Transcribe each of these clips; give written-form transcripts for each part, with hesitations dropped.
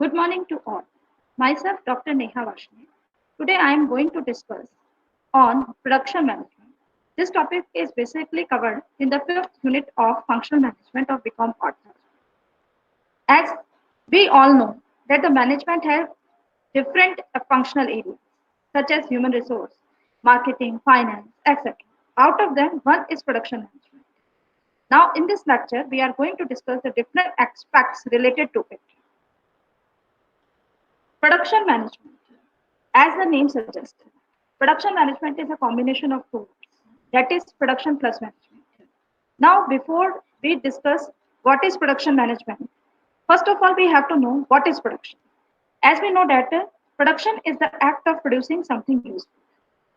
Good morning to all. Myself, Dr. Neha Vashne. Today, I am going to discuss on production management. This topic is basically covered in the fifth unit of functional management of BCom Partners. As we all know that the management has different functional areas such as human resource, marketing, finance, etc. Out of them, one is production management. Now, in this lecture, we are going to discuss the different aspects related to it. Production management, as the name suggests, production management is a combination of two words, that is production plus management. Now, before we discuss what is production management, first of all, we have to know what is production. As we know that production is the act of producing something useful.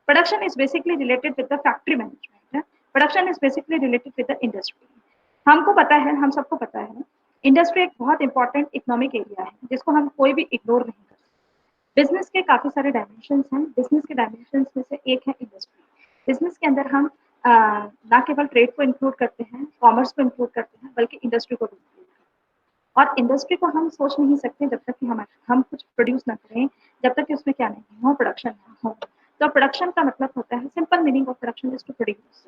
Production is basically related with the factory management. Production is basically related with the industry. हमको पता है, हम सबको पता है, industry एक बहुत important economic area है जिसको हम कोई भी इग्नोर नहीं कर सकते। बिजनेस के काफी सारे डायमेंशंस हैं। बिजनेस के डायमेंशंस में से एक है इंडस्ट्री। बिजनेस के अंदर हम ना केवल ट्रेड को इंक्लूड करते हैं, कॉमर्स को इंक्लूड करते हैं, बल्कि इंडस्ट्री को भी इंक्लूड करते हैं। और इंडस्ट्री को हम सोच नहीं सकते जब तक कि हम कुछ प्रोड्यूस ना करें, जब तक कि उसमें क्या नहीं हो, प्रोडक्शन ना हो। तो प्रोडक्शन का मतलब होता है, simple meaning of production is to produce.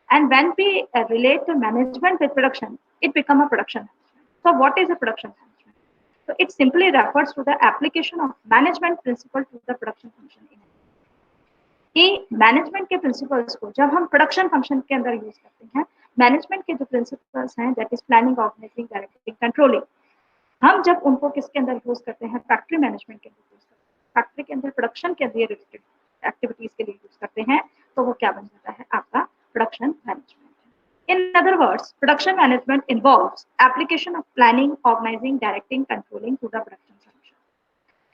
And when we relate to management with production, it becomes a production management. So what is a production management? So it simply refers to the application of management principle to the production function. कि management के principles को जब हम production function के अंदर use करते हैं, management के जो प्रिंसिपल्स हैं, that is planning, organizing, directing, controlling, हम जब उनको किसके अंदर यूज करते हैं, फैक्ट्री मैनेजमेंट के अंदर यूज करते हैं, फैक्ट्री के अंदर प्रोडक्शन के अंदर रिलेटेड एक्टिविटीज के लिए यूज करते हैं, तो वो क्या बन जाता है, आपका production management. In other words, production management involves application of planning, organizing, directing, controlling to the production function.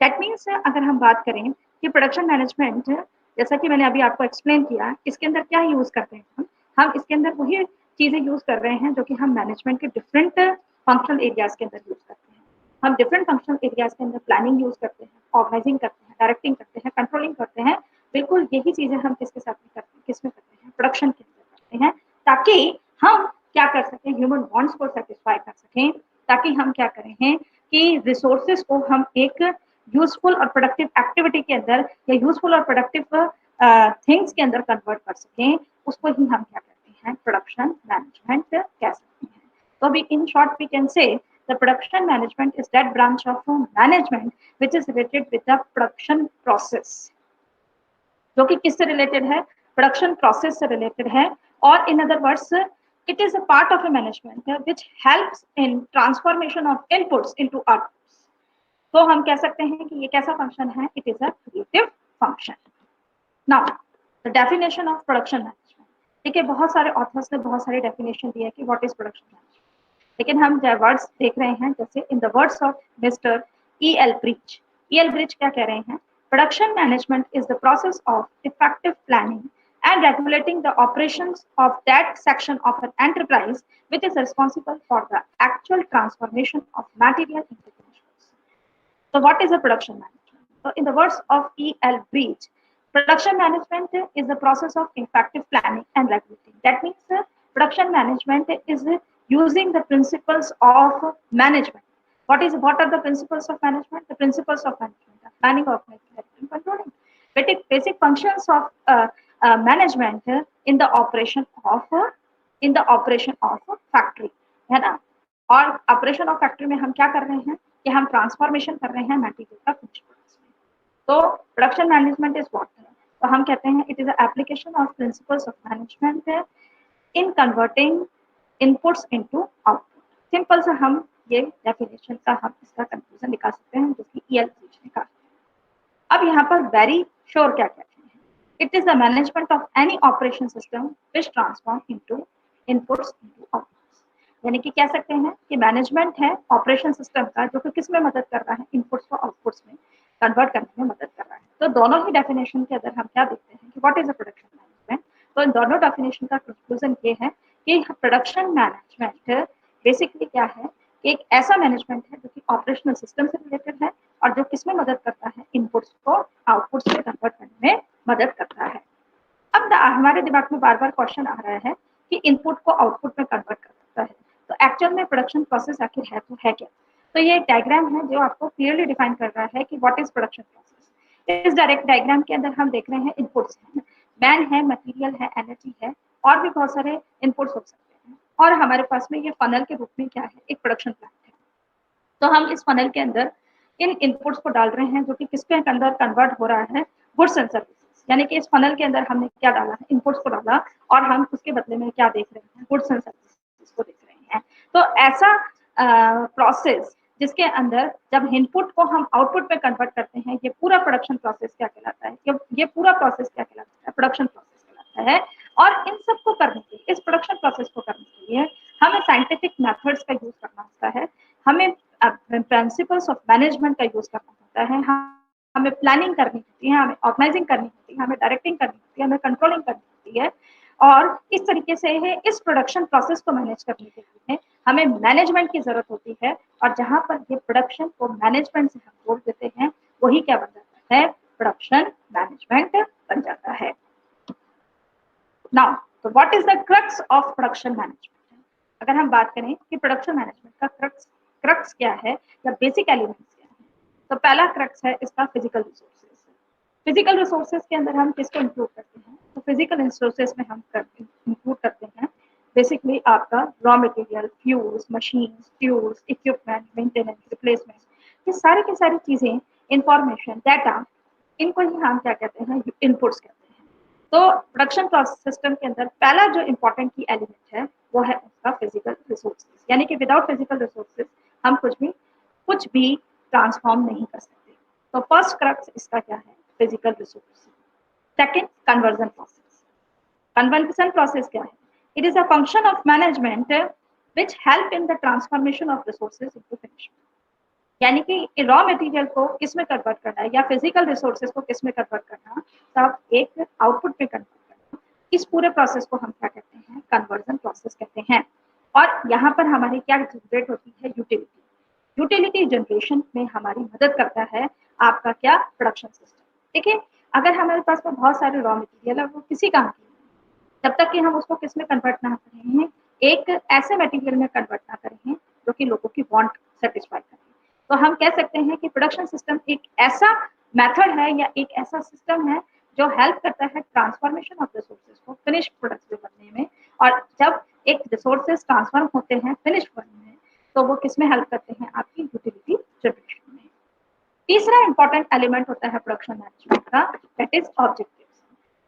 That means अगर हम बात करें कि प्रोडक्शन मैनेजमेंट, जैसा कि मैंने अभी आपको एक्सप्लेन किया, इसके अंदर क्या यूज करते हैं हम इसके अंदर वही चीजें यूज कर रहे हैं जो कि हम मैनेजमेंट के डिफरेंट फंक्शनल एरियाज के अंदर यूज करते हैं। हम डिफरेंट फंक्शनल एरियाज के अंदर प्लानिंग यूज करते हैं, ऑर्गेनाइजिंग करते हैं, डायरेक्टिंग करते हैं, कंट्रोलिंग करते हैं। बिल्कुल यही चीजें हम किसके साथ में करते हैं, किसमें करते हैं, प्रोडक्शन के अंदर करते हैं, ताकि हम क्या कर सकें, ह्यूमन वांट्स को सेटिस्फाई कर सकें, ताकि हम क्या करें हैं कि रिसोर्सेज को हम एक यूजफुल और प्रोडक्टिव एक्टिविटी के अंदर या यूजफुल और प्रोडक्टिव थिंग्स के अंदर कन्वर्ट कर सकें, उसको ही हम क्या कहते हैं, प्रोडक्शन मैनेजमेंट कह सकते हैं। तो अभी in short we can say the production management is that branch of management which is related with the production process, जो कि किससे रिलेटेड है, प्रोडक्शन प्रोसेस से रिलेटेड है। और in other words, it is a part of a management which helps in transformation of inputs into outputs. तो हम कह सकते हैं कि ये कैसा फंक्शन है, it is a creative function. Now, the definition of production management. ठीक है, बहुत सारे ऑथर्स ने बहुत सारे डेफिनेशन दिया कि व्हाट इज प्रोडक्शन मैनेजमेंट, लेकिन हम जो वर्ड्स देख रहे हैं, जैसे in the words of mister E.L. Bridge, E.L. Bridge क्या कह रहे हैं, production management is the process of effective planning and regulating the operations of that section of an enterprise which is responsible for the actual transformation of material into finished. So what is a production management? So in the words of E.L. Breach, production management is the process of effective planning and regulating. That means production management is using the principles of management. What are the principles of management? The principles of management are planning, organizing, directing, controlling. Basic functions of management in the operation of factory, है ना। और operation of factory में हम क्या कर रहे हैं कि हम ट्रांसफॉर्मेशन कर रहे हैं मटेरियल का फिनिश प्रोडक्ट्स में। तो प्रोडक्शन मैनेजमेंट इज व्हाट, तो हम कहते हैं it is application of principles of management in converting inputs into output. Simple से हम ये डेफिनेशन का हम इसका कंक्लूजन निकाल सकते हैं, जो कि E.L. ब्रिज ने कहा। अब यहाँ पर वेरी श्योर क्या कहते हैं, it is the management of any operation system which transform into inputs into outputs. यानी कि कह सकते हैं कि मैनेजमेंट है ऑपरेशन सिस्टम का, जो कि किस में मदद कर रहा है, इनपुट्स को आउटपुट्स में कन्वर्ट करने में मदद कर रहा है। तो दोनों ही डेफिनेशन के अंदर हम क्या देखते हैं कि what is a production management. तो इन दोनों डेफिनेशन का कंक्लूजन ये है कि प्रोडक्शन मैनेजमेंट बेसिकली क्या है, एक ऐसा मैनेजमेंट है जो कि ऑपरेशनल सिस्टम से रिलेटेड है और जो किसमें मदद करता है, इनपुट्स को आउटपुट्स में कन्वर्ट करने में मदद करता है। अब हमारे दिमाग में बार बार क्वेश्चन आ रहा है कि इनपुट को आउटपुट में कन्वर्ट कर सकता है, तो एक्चुअल में प्रोडक्शन प्रोसेस आखिर है तो है क्या। तो ये डायग्राम है जो आपको क्लियरली डिफाइन कर रहा है कि व्हाट इज प्रोडक्शन प्रोसेस। इस डायरेक्ट डायग्राम के अंदर हम देख रहे हैं इनपुट्स हैं, मैन है, मटेरियल है, एनर्जी है, और भी बहुत सारे इनपुट्स हो सकते हैं। और हमारे पास में ये फनल के रूप में क्या है, एक प्रोडक्शन प्लांट है। तो हम इस फनल के अंदर इन इनपुट्स को डाल रहे हैं जो कि किसके अंदर कन्वर्ट हो रहा है, गुड्स एंड सर्विसेज। यानी कि इस फनल के अंदर हमने क्या डाला है, इनपुट्स को डाला, और हम उसके बदले में क्या देख रहे हैं, गुड्स एंड सर्विसेज को देख रहे हैं। तो ऐसा प्रोसेस जिसके अंदर जब इनपुट को हम आउटपुट में कन्वर्ट करते हैं, ये पूरा प्रोडक्शन प्रोसेस क्या कहलाता है, ये पूरा प्रोसेस क्या कहलाता है, प्रोडक्शन प्रोसेस कहलाता है। और इन सबको करने के लिए, इस प्रोडक्शन प्रोसेस को करने के लिए हमें साइंटिफिक मेथड्स का यूज करना होता है, हमें प्रिंसिपल्स ऑफ मैनेजमेंट का यूज करना होता है, हमें प्लानिंग करनी होती है, हमें ऑर्गेनाइजिंग करनी होती है, हमें डायरेक्टिंग करनी होती है, हमें कंट्रोलिंग करनी होती है। और इस तरीके से है, इस प्रोडक्शन प्रोसेस को मैनेज करने के लिए हमें मैनेजमेंट की जरूरत होती है। और जहां पर ये प्रोडक्शन को मैनेजमेंट से हम जोड़ देते हैं, वही क्या बन जाता है, प्रोडक्शन मैनेजमेंट बन जाता है। नाउ तो what is the crux of production management. अगर हम बात करें कि प्रोडक्शन मैनेजमेंट का क्रक्स क्या है या बेसिक एलिमेंट्स क्या है, तो पहला क्रक्स है इसका फिजिकल रिसोर्सेज। फिजिकल रिसोर्सेज के अंदर हम किसको इंक्लूड करते हैं, तो फिजिकल रिसोर्सेज में हम इंक्लूड करते हैं बेसिकली आपका raw material, fuels, machines, tools, equipment, maintenance, replacement, ये सारी की सारी चीजें, इंफॉर्मेशन, डाटा, इनको ही हम क्या कहते हैं, इनपुट्स कहते हैं। तो प्रोडक्शन प्रोसेस सिस्टम के अंदर पहला जो इम्पोर्टेंट की एलिमेंट है वो है उसका फिजिकल रिसोर्सेज। यानी कि विदाउट फिजिकल रिसोर्सेज हम कुछ भी ट्रांसफॉर्म नहीं कर सकते। तो फर्स्ट क्रक्स इसका क्या है, physical resource. Second, conversion process. Conversion process क्या है, it is a function of management which help in the transformation of resources into finish. यानी कि रॉ मटेरियल को किस में कन्वर्ट करना है या फिजिकल रिसोर्सेज को किस में कन्वर्ट करना, तब एक आउटपुट में कन्वर्ट करना, इस पूरे प्रोसेस को हम क्या कहते हैं, कन्वर्जन प्रोसेस कहते हैं। और यहाँ पर हमारी क्या जनरेट होती है, यूटिलिटी। यूटिलिटी जनरेशन में हमारी मदद करता है आपका क्या, प्रोडक्शन सिस्टम। देखिए, अगर हमारे पास में बहुत सारे रॉ मटेरियल है, वो किसी काम की, जब तक कि हम उसको किस में कन्वर्ट ना करें, एक ऐसे मटेरियल में कन्वर्ट ना करें जो कि लोगों की वांट सेटिस्फाई करें, तो हम कह सकते हैं कि प्रोडक्शन सिस्टम एक ऐसा मेथड है या एक ऐसा सिस्टम है जो हेल्प करता है ट्रांसफॉर्मेशन ऑफ रिसोर्सेज को फिनिश प्रोडक्ट्स में बनने में। और जब एक रिसोर्सेज ट्रांसफॉर्म होते हैं फिनिश बनने में, तो वो किस में हेल्प करते हैं, आपकी यूटिलिटी जनरेशन में। तीसरा इंपॉर्टेंट एलिमेंट होता है प्रोडक्शन मैनेजमेंट का, दैट इज ऑब्जेक्टिव्स।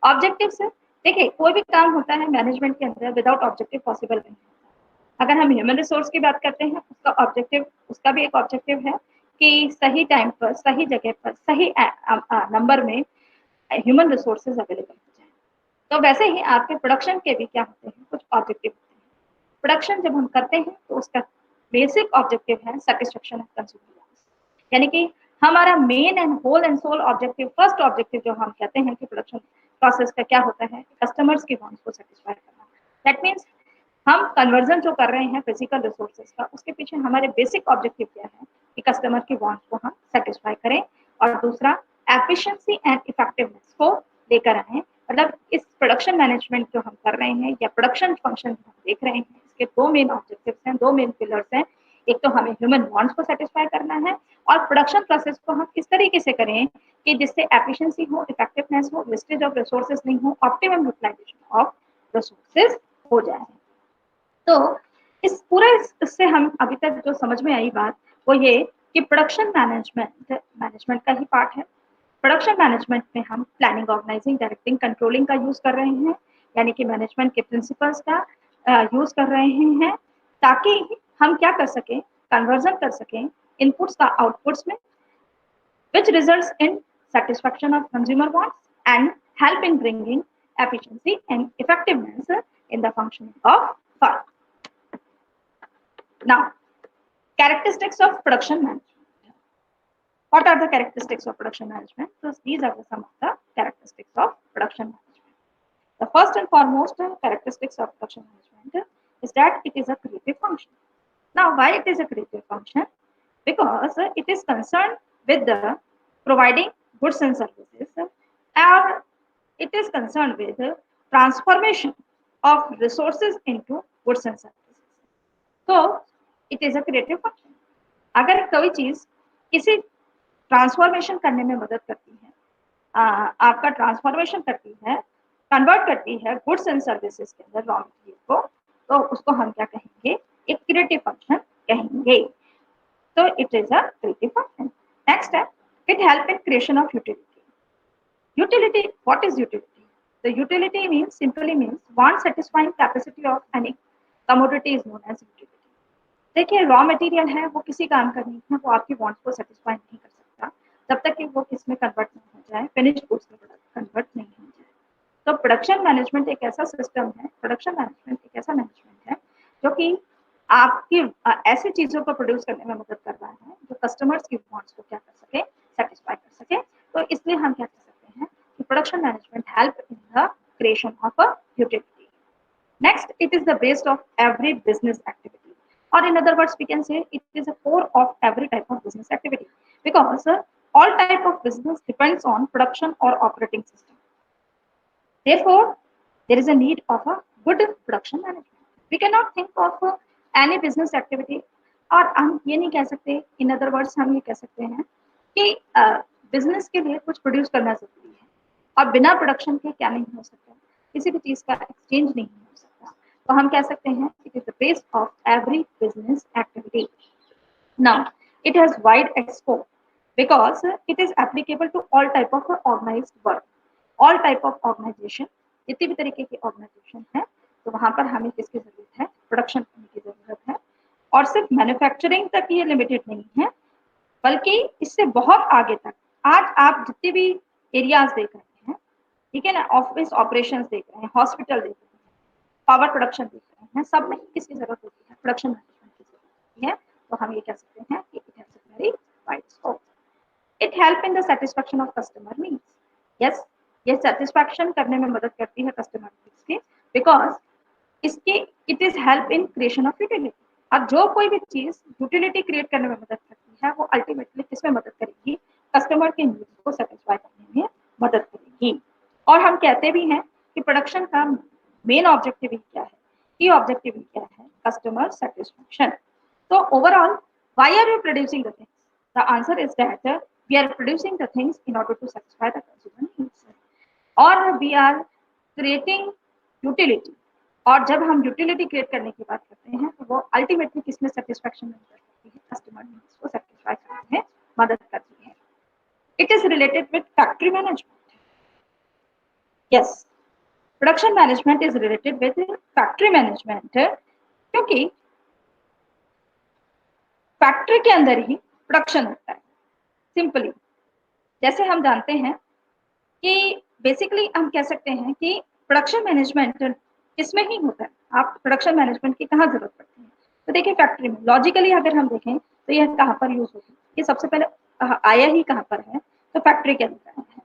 ऑब्जेक्टिव्स, देखिए कोई भी काम होता है मैनेजमेंट के अंदर, विदाउट ऑब्जेक्टिव पॉसिबल नहीं। अगर हम ह्यूमन रिसोर्स की बात करते हैं, उसका ऑब्जेक्टिव, उसका भी एक ऑब्जेक्टिव है कि सही टाइम पर, सही जगह पर, सही नंबर में ह्यूमन रिसोर्सेज अवेलेबल हो जाए। तो वैसे ही आपके प्रोडक्शन के भी क्या होते हैं, कुछ ऑब्जेक्टिव होते हैं। प्रोडक्शन जब हम करते हैं तो उसका बेसिक ऑब्जेक्टिव है सेटिस्फेक्शन ऑफ कंज्यूमर। यानी कि हमारा main and whole and soul objective, first objective जो हम कहते हैं कि प्रोडक्शन प्रोसेस का क्या होता है, कस्टमर्स की वांट्स को सेटिस्फाई करना। दैट मीन्स हम कन्वर्जन जो कर रहे हैं फिजिकल रिसोर्सेज का, उसके पीछे हमारे बेसिक ऑब्जेक्टिव क्या है कि कस्टमर की वांट्स को हम सेटिस्फाई करें। और दूसरा, एफिशिएंसी एंड इफेक्टिवनेस को लेकर आए। मतलब इस प्रोडक्शन मैनेजमेंट जो हम कर रहे हैं या प्रोडक्शन फंक्शन जो हम देख रहे हैं, इसके दो मेन ऑब्जेक्टिव्स हैं, दो मेन पिलर्स हैं। एक तो हमें ह्यूमन वांट्स को सेटिस्फाई करना है, और प्रोडक्शन प्रोसेस को हम किस तरीके से करें कि जिससे एफिशिएंसी हो, इफेक्टिवनेस हो, वेस्टेज ऑफ रिसोर्सेज नहीं हो, ऑप्टिमम यूटिलाइजेशन ऑफ रिसोर्सेज हो जाए। तो इस पूरे इससे हम अभी तक जो समझ में आई बात, वो ये कि प्रोडक्शन मैनेजमेंट का ही पार्ट है। प्रोडक्शन मैनेजमेंट में हम प्लानिंग, ऑर्गेनाइजिंग, डायरेक्टिंग, कंट्रोलिंग का यूज कर रहे हैं। यानी कि मैनेजमेंट के प्रिंसिपल्स का यूज कर रहे हैं, ताकि हम क्या कर सकें, कन्वर्जन कर सकें इनपुट्स का आउटपुट्स में, which results in satisfaction of consumer wants and help in bringing efficiency and effectiveness in the functioning of firm. Now, characteristics of production management. What are the characteristics of production management? So these are some of the characteristics of production management. The first and foremost characteristics of production management is that it is a creative function. Now, why it is a creative function? Because it is concerned with the providing goods and services, or it is concerned with transformation of resources into goods and services. So, it is a creative function. अगर कोई चीज किसी transformation करने में मदद करती है, आपका ट्रांसफॉर्मेशन करती है, कन्वर्ट करती है गुड्स एंड सर्विसेज के अंदर रॉ मटेरियल को, तो उसको हम क्या कहेंगे, एक क्रिएटिव फंक्शन कहेंगे। तो it is a creative function. Next है, it help in creation of utility. Utility, what is utility? The utility means simply means want satisfying capacity of any commodity is known as utility. देखिए raw material है, वो किसी काम का नहीं है, वो आपकी वांट्स को सेटिस्फाई नहीं कर सकता जब तक कि वो किस में कन्वर्ट नहीं हो जाए, फिनिश्ड गुड्स में कन्वर्ट नहीं हो जाए। तो प्रोडक्शन मैनेजमेंट एक ऐसा सिस्टम है, प्रोडक्शन मैनेजमेंट एक ऐसा मैनेजमेंट है जो कि आपकी ऐसी चीजों को प्रोड्यूस करने में मदद कर रहा है जो कस्टमर्स की वांट्स को क्या कर सके, सेटिस्फाई कर सके। तो इसलिए हम क्या कर सकते हैं कि production management help in the creation of a utility. Next, it is the base of every business activity, or in other words, we can say it is a core of every type of business activity, because all type of business depends on production or operating system. Therefore, there is a need of a good production management. We cannot think of any business activity, और हम ये नहीं कह सकते, in other words हम ये कह सकते हैं कि बिजनेस के लिए कुछ प्रोड्यूस करना जरूरी है और बिना प्रोडक्शन के क्या नहीं हो सकता, किसी भी चीज का एक्सचेंज नहीं हो सकता। तो हम कह सकते हैं it is the base of every business activity. Now it has wide scope because it is applicable to all type of organized work, all type of organization। जितनी भी तरीके की ऑर्गेनाइजेशन है तो वहां पर हमें किसकी जरूरत है, प्रोडक्शन करने की जरूरत है। और सिर्फ मैन्युफैक्चरिंग तक ये लिमिटेड नहीं है, बल्कि इससे बहुत आगे तक। आज आप जितने भी एरियाज देख रहे हैं, ठीक है ना, ऑफिस ऑपरेशंस देख रहे हैं, हॉस्पिटल देख रहे हैं, पावर प्रोडक्शन देख रहे हैं, सब में किसकी जरूरत होती है, प्रोडक्शन मैनेजमेंट की जरूरत होती है। तो हम ये कह सकते हैं कि it has a very wide scope. It help in the satisfaction of customer needs. Yes, ये सेटिस्फैक्शन करने में मदद करती है कस्टमर नीड्स की, बिकॉज इसकी it is help in creation of utility. और जो कोई भी चीज यूटिलिटी क्रिएट करने में मदद करती है वो अल्टीमेटली किसमें मदद करेगी, कस्टमर के नीड्स को सेटिस्फाई करने में मदद करेगी। और हम कहते भी हैं कि प्रोडक्शन का मेन ऑब्जेक्टिव ही क्या है, की ऑब्जेक्टिव ही क्या है, कस्टमर सेटिस्फैक्शन। तो overall, why are you producing the things? The answer is that we are producing the things in order to satisfy the consumer needs, और we are creating utility। और जब हम यूटिलिटी क्रिएट करने की बात करते हैं तो वो अल्टीमेटली किसमें सेटिस्फैक्शन में मदद करती है, कस्टमर नीड्स को सेटिस्फाई करने में मदद करती है। It is related with factory management. Yes, production management is related with factory management, क्योंकि फैक्ट्री के अंदर ही प्रोडक्शन होता है। सिंपली जैसे हम जानते हैं कि बेसिकली हम कह सकते हैं कि प्रोडक्शन मैनेजमेंट किसमें ही होता है, आप प्रोडक्शन मैनेजमेंट की कहाँ जरूरत पड़ती है? तो देखिए फैक्ट्री में। लॉजिकली अगर हम देखें तो यह कहाँ पर यूज होती है, ये सबसे पहले आया ही कहाँ पर है, तो फैक्ट्री के अंदर आया है।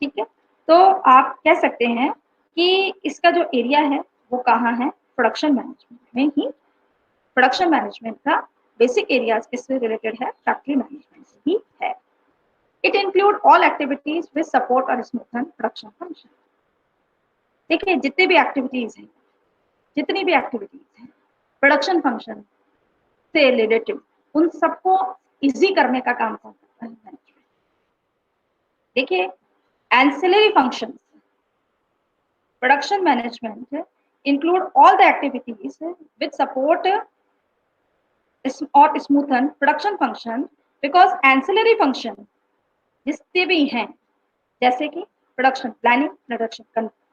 ठीक है, तो आप कह सकते हैं कि इसका जो एरिया है वो कहाँ है, प्रोडक्शन मैनेजमेंट में ही। प्रोडक्शन मैनेजमेंट का बेसिक एरिया किससे रिलेटेड है, फैक्ट्री मैनेजमेंट से ही है। It include all activities with support or smoothen production function। देखिए जितने भी एक्टिविटीज हैं, जितनी भी एक्टिविटीज हैं प्रोडक्शन फंक्शन से रिलेटेड, उन सबको इजी करने का काम कौन करता है, मैनेजमेंट। देखिए ancillary functions, production management include all the activities with support or smoothen production function, because ancillary function जितने भी हैं, जैसे कि production planning, production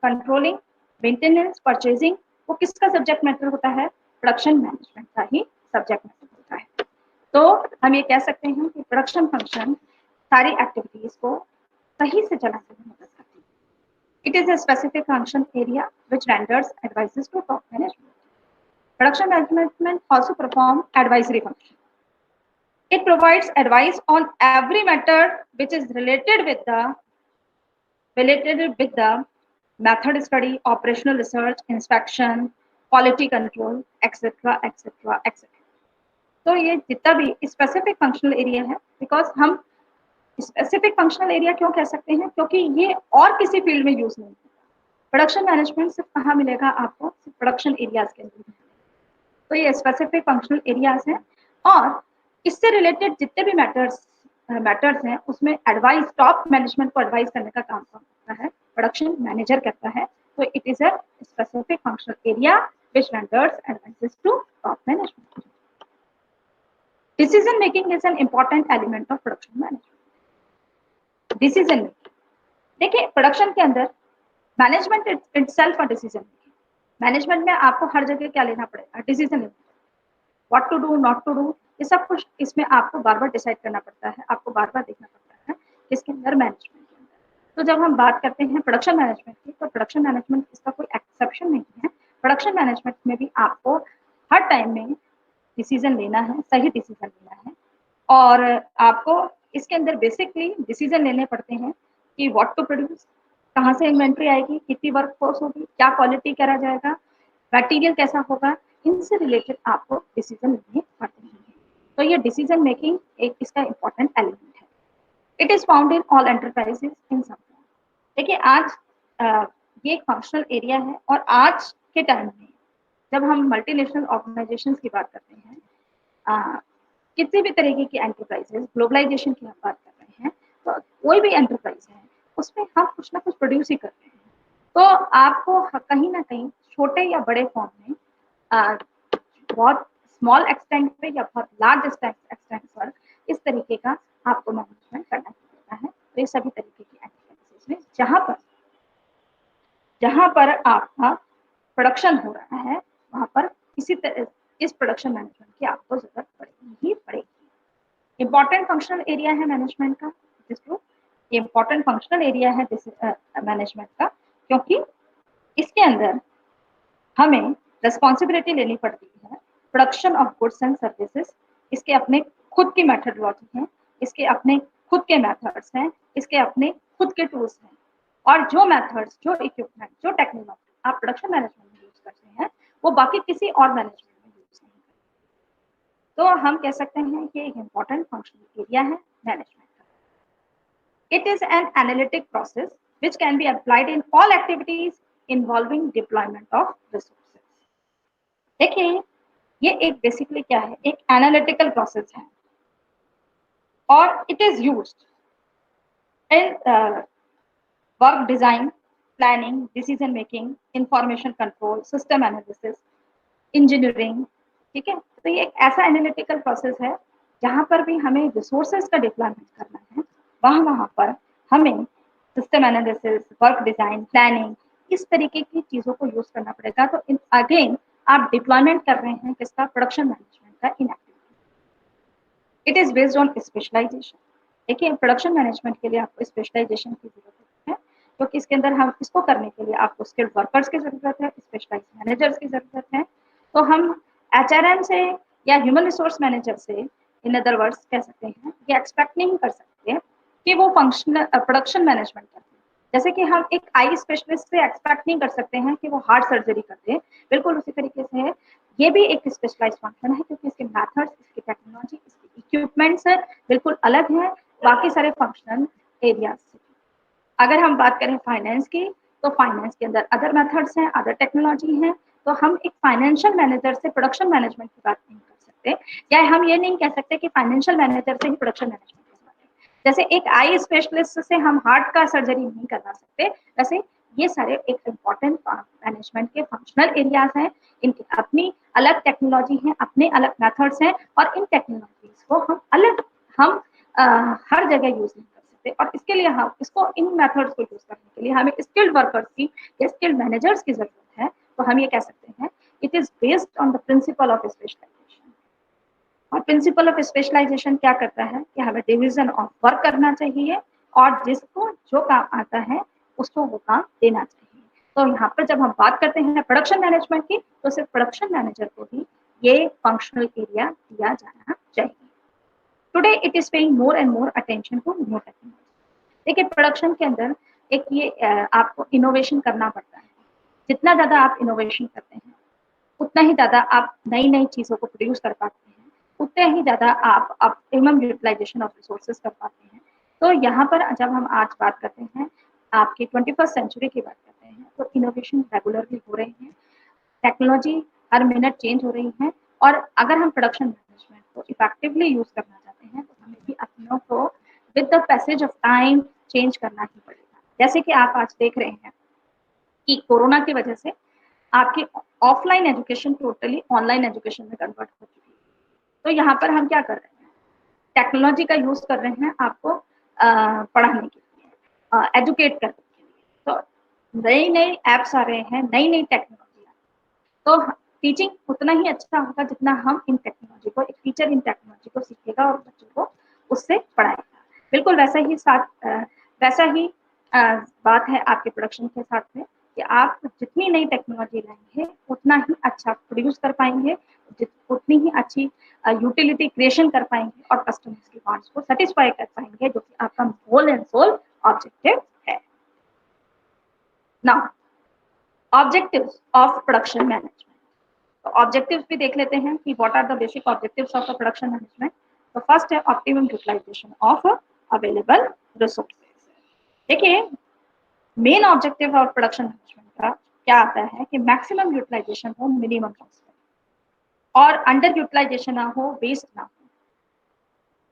controlling, maintenance, purchasing, वो किसका सब्जेक्ट मैटर होता है, प्रोडक्शन मैनेजमेंट का ही सब्जेक्ट मैटर होता है। तो हम ये कह सकते हैं कि प्रोडक्शन फंक्शन सारी एक्टिविटीज को सही से चलाने में मदद करती है। It is a specific function area which renders advices to top management. Production management also perform advisory function. It provides advice on every matter which is related with the method study, operational research, inspection, quality control, etc., etc., etc. तो ये जितना भी specific functional area है, because हम specific functional area क्यों कह सकते हैं, क्योंकि ये और किसी फील्ड में यूज नहीं होता। प्रोडक्शन मैनेजमेंट सिर्फ कहाँ मिलेगा आपको, प्रोडक्शन एरियाज के अंदर। तो ये स्पेसिफिक फंक्शनल एरियाज हैं, और इससे रिलेटेड जितने भी मैटर्स हैं उसमें एडवाइस, टॉप मैनेजमेंट को एडवाइस करने का काम करता है प्रोडक्शन मैनेजर करता है। तो it is a specific functional area which renders advices to top management. Decision making is an important element of production management. Decision making, देखिए प्रोडक्शन के अंदर मैनेजमेंट इटसेल्फ और डिसीजन मेकिंग, मैनेजमेंट में आपको हर जगह क्या लेना पड़ेगा, डिसीजन लेना, what to do not to do, ये सब कुछ इसमें आपको बार बार डिसाइड करना पड़ता है, आपको बार बार देखना पड़ता है किसके अंदर, मैनेजमेंट के अंदर। तो जब हम बात करते हैं प्रोडक्शन मैनेजमेंट की, तो प्रोडक्शन मैनेजमेंट इसका कोई एक्सेप्शन नहीं है। प्रोडक्शन मैनेजमेंट में भी आपको हर टाइम में डिसीजन लेना है, सही डिसीजन लेना है, और आपको इसके अंदर बेसिकली डिसीजन लेने पड़ते हैं कि व्हाट टू प्रोड्यूस, कहाँ से इन्वेंट्री आएगी, कितनी वर्क फोर्स होगी, क्या क्वालिटी करा जाएगा, मटेरियल कैसा होगा, इनसे रिलेटेड आपको डिसीजन लेने पड़ते हैं। तो ये डिसीजन मेकिंग एक इसका इंपॉर्टेंट एलिमेंट है। It is found in all enterprises in some form. देखिए आज ये एक फंक्शनल एरिया है, और आज के टाइम में जब हम मल्टीनेशनल ऑर्गेनाइजेशन की बात करते हैं, किसी भी तरीके की एंटरप्राइजेस, ग्लोबलाइजेशन की हम बात कर रहे हैं, तो कोई भी एंटरप्राइज है उसमें हम कुछ ना कुछ प्रोड्यूस ही करते हैं। तो आपको कहीं ना कहीं छोटे या बड़े फॉर्म में, बहुत स्मॉल एक्सटेंट पे या बहुत लार्ज एक्सटेंट पर इस तरीके का आपको मैनेजमेंट करना पड़ता है। तो ये सभी तरीके की एंटरप्राइजेस में जहाँ पर आपका प्रोडक्शन हो रहा है, वहाँ पर इस प्रोडक्शन मैनेजमेंट की आपको जरूरत पड़ेगी ही पड़ेगी। इंपॉर्टेंट फंक्शनल एरिया है मैनेजमेंट का, इंपॉर्टेंट फंक्शनल एरिया है मैनेजमेंट का, क्योंकि इसके अंदर हमें रिस्पॉन्सिबिलिटी लेनी पड़ती है production of goods and services. इसके अपने खुद की मेथडोलॉजी है, इसके अपने खुद के मेथड्स हैं, इसके अपने खुद के टूल्स हैं, और जो मेथड्स, जो इक्विपमेंट, जो टेक्नोलॉजी आप प्रोडक्शन मैनेजमेंट में यूज करते हैं वो बाकी किसी और मैनेजमेंट में यूज नहीं करते। तो हम कह सकते हैं कि एक इम्पॉर्टेंट फंक्शनल एरिया है मैनेजमेंट का। It is an analytic process which can be applied in all activities involving deployment of resources. देखिए ये एक बेसिकली क्या है, एक एनालिटिकल प्रोसेस है, और it is used in work design, planning, decision making, information control, system analysis, engineering. ठीक है, तो ये एक ऐसा एनालिटिकल प्रोसेस है जहां पर भी हमें रिसोर्सेज का डिप्लॉयमेंट करना है, वहां पर हमें system analysis, work design, planning, इस तरीके की चीजों को यूज करना पड़ेगा। तो अगेन आप डिप्लॉयमेंट कर रहे हैं किसका, प्रोडक्शन मैनेजमेंट का in activity. It is based on specialization. देखिए प्रोडक्शन मैनेजमेंट के लिए आपको स्पेशलाइजेशन की जरूरत है, क्योंकि इसके अंदर हम इसको करने के लिए आपको स्किल्ड वर्कर्स की जरूरत है, स्पेशलाइज मैनेजर्स की जरूरत है। तो हम HRM से या ह्यूमन रिसोर्स मैनेजर से, इन अदर वर्ड्स कह सकते हैं, ये एक्सपेक्ट नहीं कर सकते कि वो फंक्शनल प्रोडक्शन मैनेजमेंट करते हैं। जैसे कि हम एक आई स्पेशलिस्ट से एक्सपेक्ट नहीं कर सकते हैं कि वो हार्ट सर्जरी करते हैं, बिल्कुल उसी तरीके से ये भी एक स्पेशलाइज फंक्शन है, क्योंकि इसके मेथड्स, इसकी टेक्नोलॉजी, इसके इक्विपमेंट्स बिल्कुल अलग है बाकी सारे फंक्शनल एरियाज से। अगर हम बात करें फाइनेंस की, तो फाइनेंस के अंदर अदर मेथड्स हैं, अदर टेक्नोलॉजी हैं। तो हम एक फाइनेंशियल मैनेजर से प्रोडक्शन मैनेजमेंट की बात नहीं कर सकते, या हम ये नहीं कह सकते कि फाइनेंशियल मैनेजर से ही प्रोडक्शन मैनेजमेंट की बात है। जैसे एक आई स्पेशलिस्ट से हम हार्ट का सर्जरी नहीं करवा सकते, वैसे ये सारे एक इम्पॉर्टेंट मैनेजमेंट के फंक्शनल एरियाज हैं, इनकी अपनी अलग टेक्नोलॉजी है, अपने अलग मेथड्स हैं, और इन टेक्नोलॉजीज को हम हर जगह यूज नहीं कर सकते, और इसके लिए हम इसको, इन मेथड्स को यूज करने के लिए हमें स्किल्ड वर्कर्स की या स्किल्ड मैनेजर्स की जरूरत है। तो हम ये कह सकते हैं it is based on the principle of specialization. और प्रिंसिपल ऑफ स्पेशलाइजेशन क्या करता है कि हमें डिवीजन ऑफ वर्क करना चाहिए, और जिसको जो काम आता है उसको वो काम देना चाहिए। तो यहाँ पर जब हम बात करते हैं प्रोडक्शन मैनेजमेंट की, तो सिर्फ प्रोडक्शन मैनेजर को ही ये फंक्शनल एरिया दिया जाना चाहिए। Today it is paying more and more attention to new technology. देखिए प्रोडक्शन के अंदर एक ये आपको इनोवेशन करना पड़ता है। जितना ज्यादा आप इनोवेशन करते हैं, उतना ही ज्यादा आप नई नई चीजों को प्रोड्यूस कर पाते हैं, उतने ही ज्यादा आप ऑप्टिमम यूटिलाइजेशन ऑफ रिसोर्सेज कर पाते हैं। तो यहाँ पर जब हम आज बात करते हैं आपकी 21st सेंचुरी की बात करते हैं, तो इनोवेशन रेगुलरली हो रहे हैं, टेक्नोलॉजी हर मिनट चेंज हो रही है। और अगर हम प्रोडक्शन मैनेजमेंट को इफेक्टिवली यूज करना चाहते हैं तो हमें भी अपनों को with the passage of time change करना ही पड़ेगा। जैसे कि आप आज देख रहे हैं कि कोरोना की वजह से आपकी offline education totally online education में कन्वर्ट हो चुकी है। तो यहाँ पर हम क्या कर रहे हैं, टेक्नोलॉजी का यूज कर रहे हैं आपको पढ़ाने के लिए, एजुकेट करने के लिए। तो नई नई एप्स आ रहे हैं, नई नई टेक्नोलॉजी, तो टीचिंग उतना ही अच्छा होगा जितना हम इन टेक्नोलॉजी को, एक टीचर इन टेक्नोलॉजी को सीखेगा और बच्चों को उससे पढ़ाएगा। बिल्कुल वैसा ही बात है आपके प्रोडक्शन के साथ में कि आप जितनी नई टेक्नोलॉजी लाएंगे उतना ही अच्छा प्रोड्यूस कर पाएंगे, उतनी ही अच्छी यूटिलिटी क्रिएशन कर पाएंगे और कस्टमर्स की वांट्स को सेटिस्फाई कर पाएंगे, जो कि आपका होल एंड सोल ऑब्जेक्टिव है। Now objectives of production management. तो ऑब्जेक्टिव्स भी देख लेते हैं कि what are the basic objectives of the production management. तो फर्स्ट है optimum utilization of available resources. देखिए, main objective of production management का क्या आता है कि मैक्सिमम यूटिलाइजेशन हो मिनिमम कॉस्ट में, और अंडर यूटिलाइजेशन ना हो, वेस्ट ना हो।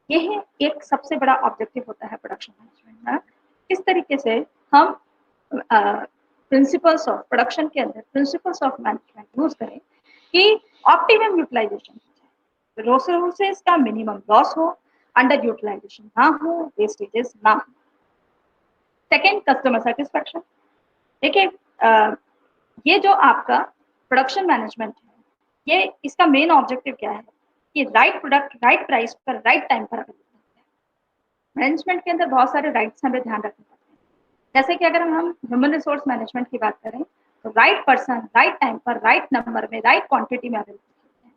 यह एक सबसे बड़ा ऑब्जेक्टिव होता है प्रोडक्शन मैनेजमेंट का। किस तरीके से हम प्रिंसिपल्स ऑफ प्रोडक्शन के अंदर प्रिंसिपल्स ऑफ मैनेजमेंट यूज करें कि ऑप्टिमम यूटिलाइजेशन हो जाए, रिसोर्सेज का मिनिमम लॉस हो, अंडर यूटिलाइजेशन ना हो, वेस्टेजेस ना हो। Second, customer satisfaction. देखिए, ये जो आपका प्रोडक्शन मैनेजमेंट है, ये इसका मेन ऑब्जेक्टिव क्या है कि राइट प्रोडक्ट राइट प्राइस पर राइट टाइम पर अवेलेबल है। मैनेजमेंट के अंदर बहुत सारे राइट्स हमें ध्यान रखने पड़ते हैं। जैसे कि अगर हम ह्यूमन रिसोर्स मैनेजमेंट की बात करें तो राइट पर्सन राइट टाइम पर राइट नंबर में राइट क्वांटिटी में अवेलेबल होते हैं।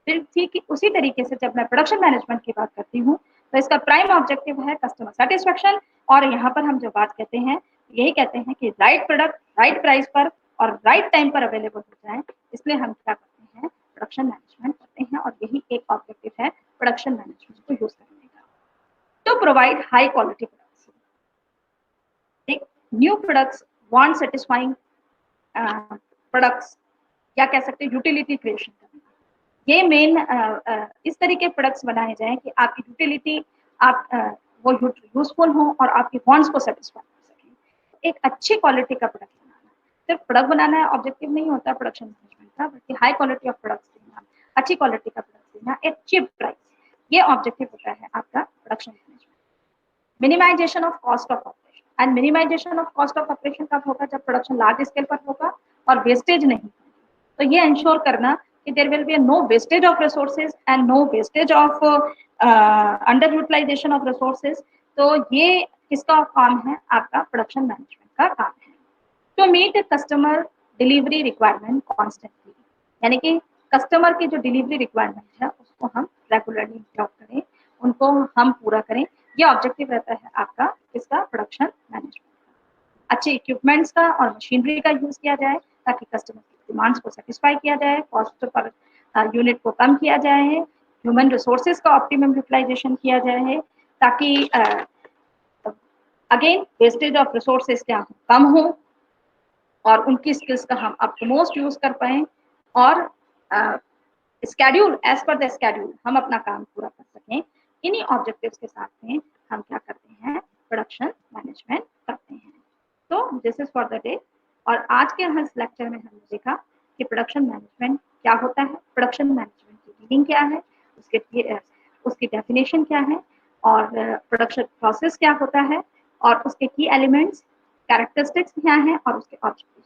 फिर ठीक उसी तरीके से जब मैं प्रोडक्शन मैनेजमेंट की बात करती हूँ तो इसका प्राइम ऑब्जेक्टिव है कस्टमर सेटिस्फेक्शन। और यहाँ पर हम जो बात कहते हैं यही कहते हैं कि राइट प्रोडक्ट राइट प्राइस पर और राइट टाइम पर अवेलेबल हो जाए, इसलिए हम क्या करते हैं, प्रोडक्शन मैनेजमेंट करते हैं। और यही एक ऑब्जेक्टिव है प्रोडक्शन मैनेजमेंट को यूज करने का, to provide high quality products. एक new products want satisfying products, या कह सकते हैं यूटिलिटी क्रिएशन करना। ये मेन इस तरीके प्रोडक्ट्स बनाए जाएं कि आपकी यूटिलिटी वो यूजफुल हो और आपकी वांट्स को सेटिस्फाई कर सकें। एक अच्छी क्वालिटी का प्रोडक्ट बनाना, सिर्फ प्रोडक्ट बनाना ऑब्जेक्टिव नहीं होता प्रोडक्शन मैनेजमेंट का, बल्कि हाई क्वालिटी ऑफ प्रोडक्ट्स देना, अच्छी क्वालिटी का प्रोडक्ट देना एट चीप प्राइस, ये ऑब्जेक्टिव होता है आपका production management. Minimization of cost of operation. And minimization of cost of operation कब होगा, जब प्रोडक्शन लार्ज स्केल पर होगा और वेस्टेज नहीं। तो ये इंश्योर करना कि there will be no wastage of resources and no wastage of under utilization of resources. तो ये किसका काम है, आपका प्रोडक्शन मैनेजमेंट का काम है। To meet customer delivery requirement constantly, यानी कि कस्टमर की जो डिलीवरी रिक्वायरमेंट है उसको हम रेगुलरली जॉब करें, उनको हम पूरा करें। ये ऑब्जेक्टिव रहता है आपका इसका प्रोडक्शन मैनेजमेंट। अच्छे इक्विपमेंट्स का और मशीनरी का यूज किया जाए ताकि कस्टमर की डिमांड्स को सेटिस्फाई किया जाए, कॉस्ट पर यूनिट को कम किया जाए, ह्यूमन रिसोर्सेज का ऑप्टिमम यूटिलाइजेशन किया जाए ताकि अगेन वेस्टेज ऑफ रिसोर्सेज क्या कम हो और उनकी स्किल्स का हम अप टू मोस्ट यूज कर पाए और schedule as per the schedule हम अपना काम पूरा कर सकें। इन्हीं ऑब्जेक्टिव्स के साथ में हम क्या करते हैं, प्रोडक्शन मैनेजमेंट करते हैं। तो this is for the day. और आज के इस लेक्चर में हमने देखा कि प्रोडक्शन मैनेजमेंट क्या होता है, प्रोडक्शन मैनेजमेंट की मीनिंग क्या है, उसकी डेफिनेशन क्या है, और प्रोडक्शन प्रोसेस क्या होता है, और उसके की एलिमेंट्स कैरेक्टरिस्टिक्स क्या हैं, और उसके ऑब्जेक्टिव